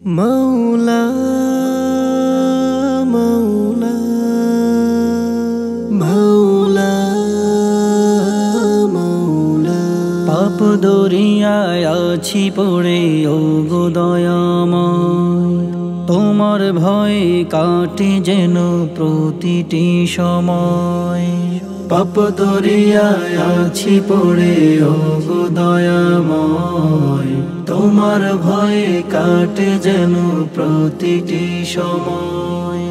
মৌলা মৌলা মৌলা মৌলা পাপ দরিয়ায় আছি পড়ে ও গো দয়াময়, তোমার ভয়ে কাটে যেন প্রতিটি সময়। পাপ দরিয়ায় আছি পড়ে ও গো দয়াময়, তোমার ভয়ে কাটে যেন প্রতিটি সময়।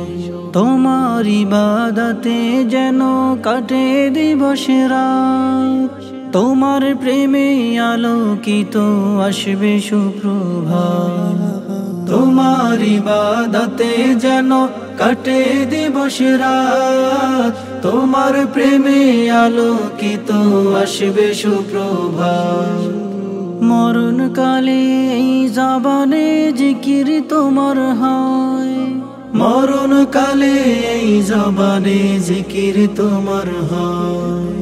তোমার ইবাদতে যেন কাটে দিবস রাত, তোমার প্রেমে আলোকিত আসবে সুপ্রভাত। তোমার ইবাদতে যেন কাটে দিবস রাত, তোমার প্রেমে আলোকিত আসবে সুপ্রভাত। মরণ কালে এই জবানে জিকির তোমার হয়, মরণ কালে এই জবানে জিকির তোমার হয়।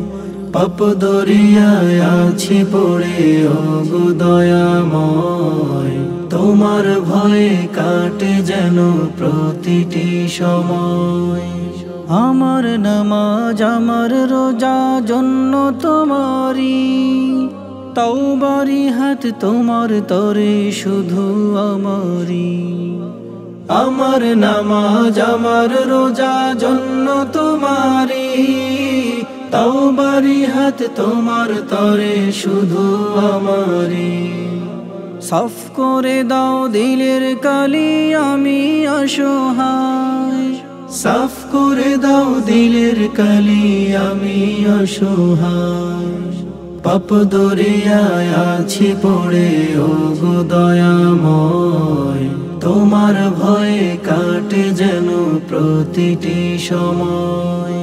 পাপ দরিয়ায় আছি পড়ে ও গো দয়াময়, তোমার ভয়ে কাটে যেন প্রতিটি সময়। আমার নামাজ আমার রোজা জন্য তোমারি, তওবারি হাত তোমার তরে শুধু আমারি। আমার নামাজ আমার রোজা জন্য তোমারি, তওবারি হাত তোমার তরে শুধু আমারি। সাফ করে দাও দিলের কালি আমি অসহায়, সাফ করে দাও দিলের কালি আমি অসহায়। পাপ দরিয়ায় আছি পড়ে ও গো দয়াময়, তোমার ভয়ে কাটে যেন প্রতিটি সময়।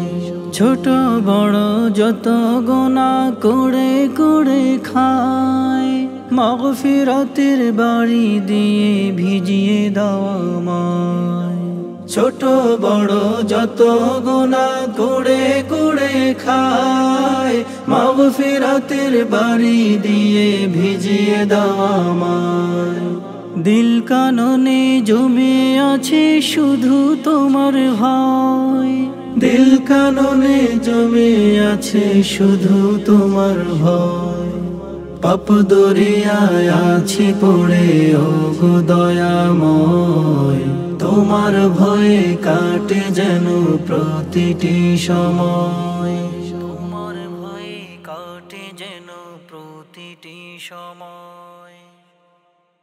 ছোট বড় যত গুনাহ করে করে খায়, মাগফিরাতের বাড়ি দিয়ে ভিজিয়ে দাও আমায়। ছোট বড় যত গুনাহ করে করে খায়, মাগফিরাতের বাড়ি দিয়ে ভিজিয়ে দাও আমায়। দিল কাননে জমে আছে শুধু তোমার ভয়, দিল কাননে জমে আছে শুধু তোমার ভয়। পাপ দরিয়ায় আছি পড়ে ও গো দয়াময়, তোমার ভয়ে কাটে যেন প্রতিটি সময়। তোমার ভয়ে কাটে যেন প্রতিটি সময়।